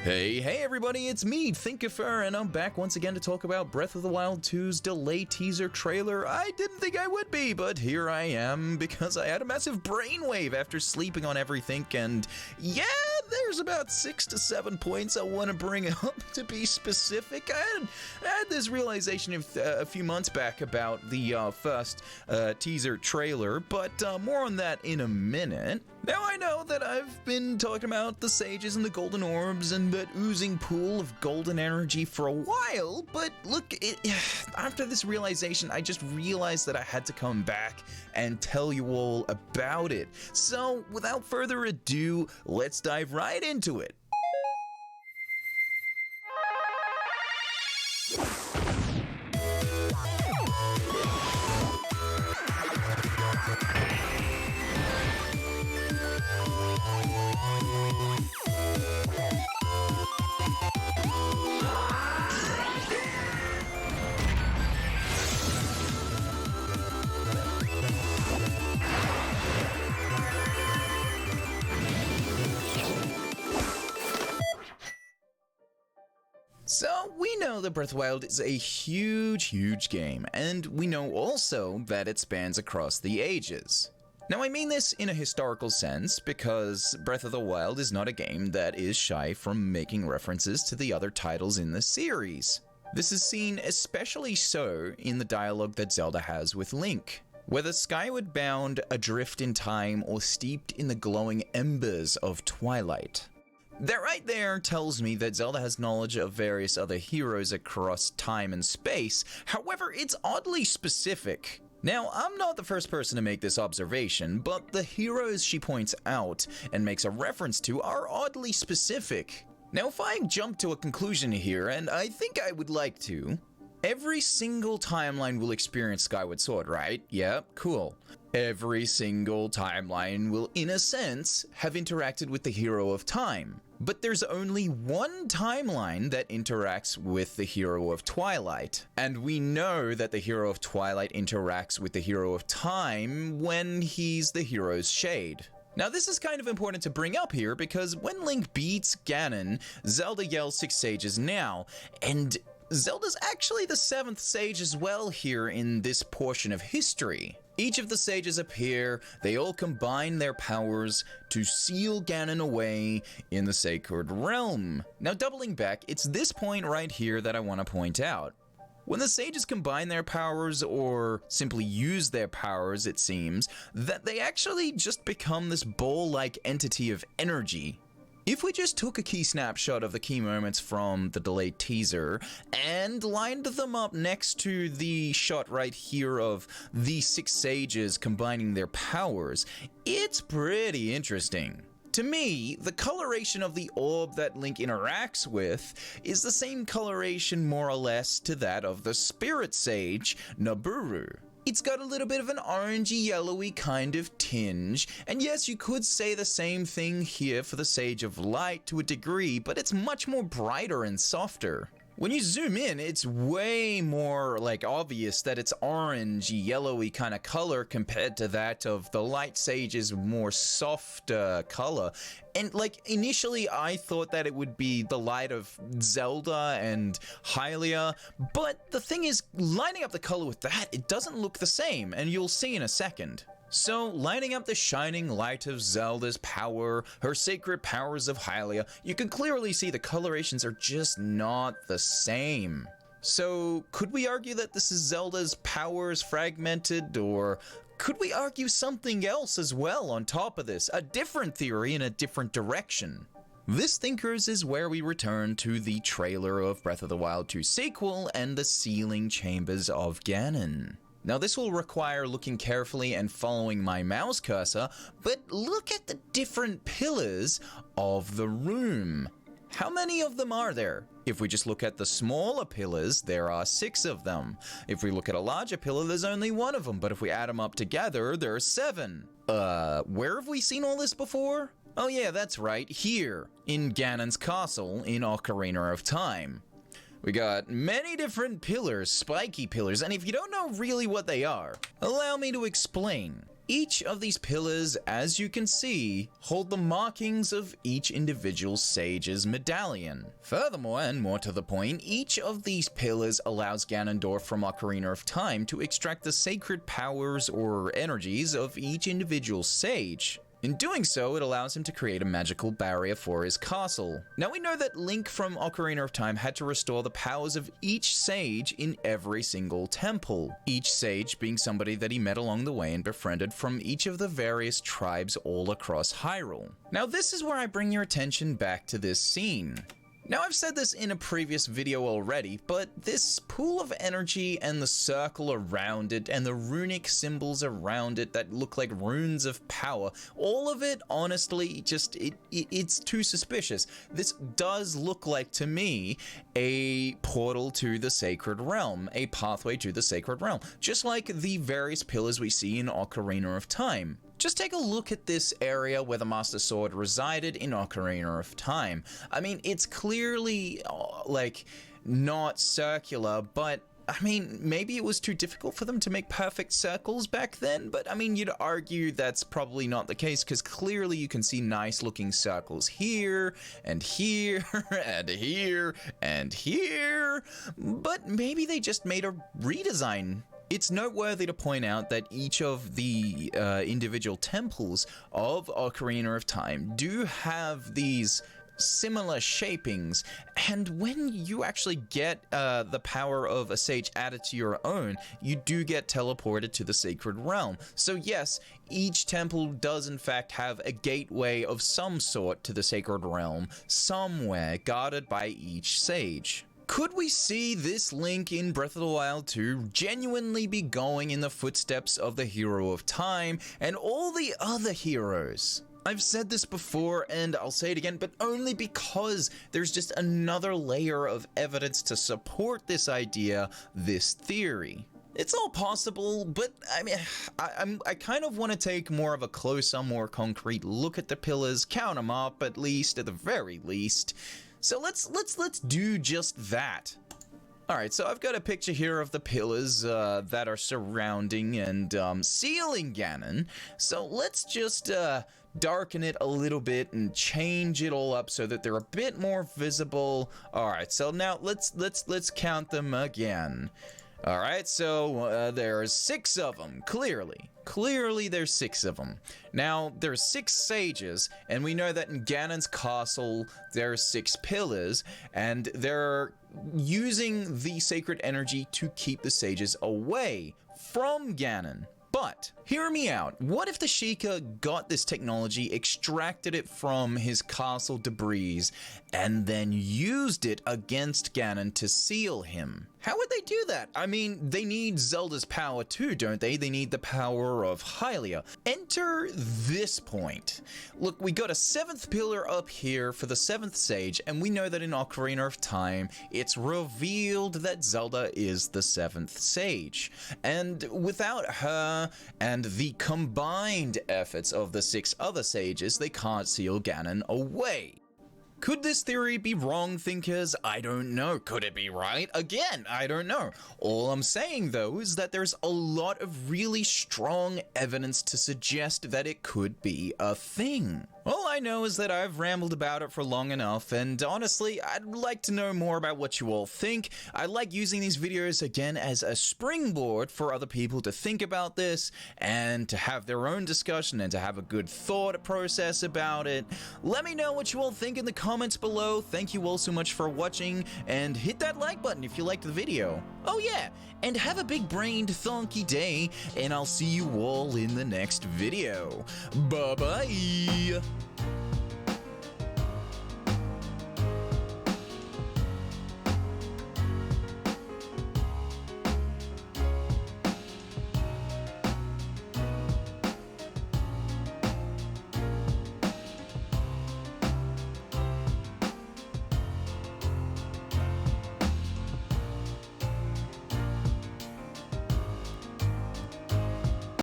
Hey everybody, it's me, Thankyou, and I'm back once again to talk about Breath of the Wild 2's delayed teaser trailer. I didn't think I would be, but here I am because I had a massive brainwave after sleeping on everything, and yeah, there's about 6 to 7 points I want to bring up to be specific. I had this realization a few months back about the first teaser trailer, but more on that in a minute. Now I know that I've been talking about the sages and the golden orbs and that oozing pool of golden energy for a while, but look, after this realization, I just realized that I had to come back and tell you all about it. So, without further ado, let's dive right into it. So, we know that Breath of the Wild is a huge game, and we know also that it spans across the ages. Now, I mean this in a historical sense because Breath of the Wild is not a game that is shy from making references to the other titles in the series. This is seen especially so in the dialogue that Zelda has with Link. Whether skyward bound, adrift in time, or steeped in the glowing embers of twilight. That right there tells me that Zelda has knowledge of various other heroes across time and space, however, it's oddly specific. Now, I'm not the first person to make this observation, but the heroes she points out and makes a reference to are oddly specific. Now, if I jump to a conclusion here, and I think I would like to, every single timeline will experience Skyward Sword, right? Yep, cool. Every single timeline will, in a sense, have interacted with the Hero of Time. But there's only one timeline that interacts with the Hero of Twilight. And we know that the Hero of Twilight interacts with the Hero of Time when he's the hero's shade. Now this is kind of important to bring up here because when Link beats Ganon, Zelda yells 6 sages now, and Zelda's actually the 7th sage as well here in this portion of history. Each of the sages appear, they all combine their powers to seal Ganon away in the Sacred Realm. Now doubling back, it's this point right here that I want to point out. When the sages combine their powers, or simply use their powers, it seems, that they actually just become this ball-like entity of energy. If we just took a key snapshot of the key moments from the delayed teaser and lined them up next to the shot right here of the 6 sages combining their powers, it's pretty interesting. To me, the coloration of the orb that Link interacts with is the same coloration more or less to that of the spirit sage, Nabooru. It's got a little bit of an orangey yellowy kind of tinge, and yes, you could say the same thing here for the Sage of Light to a degree, but it's much more brighter and softer. When you zoom in, it's way more obvious that it's orangey yellowy kind of color compared to that of the Light Sage's more soft color. And initially I thought that it would be the light of Zelda and Hylia, but the thing is, lining up the color with that, it doesn't look the same, and you'll see in a second. So, lining up the shining light of Zelda's power, her sacred powers of Hylia, you can clearly see the colorations are just not the same. So, could we argue that this is Zelda's powers fragmented, or could we argue something else as well on top of this? A different theory in a different direction? This, thinkers, is where we return to the trailer of Breath of the Wild 2 sequel and the sealing chambers of Ganon. Now this will require looking carefully and following my mouse cursor, but look at the different pillars of the room. How many of them are there? If we just look at the smaller pillars, there are 6 of them. If we look at a larger pillar, there's only 1 of them, but if we add them up together, there are 7. Where have we seen all this before? Oh yeah, that's right, here, in Ganon's castle in Ocarina of Time. We got many different pillars, spiky pillars, and if you don't know really what they are, allow me to explain. Each of these pillars, as you can see, hold the markings of each individual sage's medallion. Furthermore, and more to the point, each of these pillars allows Ganondorf from Ocarina of Time to extract the sacred powers or energies of each individual sage. In doing so, it allows him to create a magical barrier for his castle. Now we know that Link from Ocarina of Time had to restore the powers of each sage in every single temple, each sage being somebody that he met along the way and befriended from each of the various tribes all across Hyrule. Now this is where I bring your attention back to this scene. Now I've said this in a previous video already, but this pool of energy and the circle around it and the runic symbols around it that look like runes of power, all of it honestly just, it's too suspicious. This does look like to me a portal to the sacred realm, a pathway to the sacred realm, just like the various pillars we see in Ocarina of Time. Just take a look at this area where the Master Sword resided in Ocarina of Time. I mean, it's clearly, like, not circular, but, I mean, maybe it was too difficult for them to make perfect circles back then, but, I mean, you'd argue that's probably not the case, because clearly you can see nice-looking circles here, and here, and here, and here, but maybe they just made a redesign. It's noteworthy to point out that each of the individual temples of Ocarina of Time do have these similar shapings, and when you actually get the power of a sage added to your own, you do get teleported to the sacred realm. So yes, each temple does in fact have a gateway of some sort to the sacred realm somewhere, guarded by each sage. Could we see this Link in Breath of the Wild 2 genuinely be going in the footsteps of the Hero of Time and all the other heroes? I've said this before and I'll say it again, but only because there's just another layer of evidence to support this idea, this theory. It's all possible, but I mean, I kind of want to take more of a closer, more concrete look at the pillars, count them up at least, at the very least. So let's do just that. Alright, so I've got a picture here of the pillars that are surrounding and sealing Ganon. So let's just darken it a little bit and change it all up so that they're a bit more visible. Alright, so now let's count them again. Alright, so there's 6 of them, clearly. Clearly there's 6 of them. Now, there's 6 sages, and we know that in Ganon's castle, there's 6 pillars, and they're using the sacred energy to keep the sages away from Ganon. But, hear me out, what if the Sheikah got this technology, extracted it from his castle debris, and then used it against Ganon to seal him? How would they do that? I mean, they need Zelda's power too, don't they? They need the power of Hylia. Enter this point. Look, we got a 7th pillar up here for the 7th sage, and we know that in Ocarina of Time, it's revealed that Zelda is the 7th sage. And without her and the combined efforts of the 6 other sages, they can't seal Ganon away. Could this theory be wrong, thinkers? I don't know. Could it be right? Again, I don't know. All I'm saying, though, is that there's a lot of really strong evidence to suggest that it could be a thing. All I know is that I've rambled about it for long enough, and honestly, I'd like to know more about what you all think. I like using these videos, again, as a springboard for other people to think about this, and to have their own discussion, and to have a good thought process about it. Let me know what you all think in the comments below. Thank you all so much for watching, and hit that like button if you liked the video. Oh yeah, and have a big-brained thonky day, and I'll see you all in the next video. Bye-bye!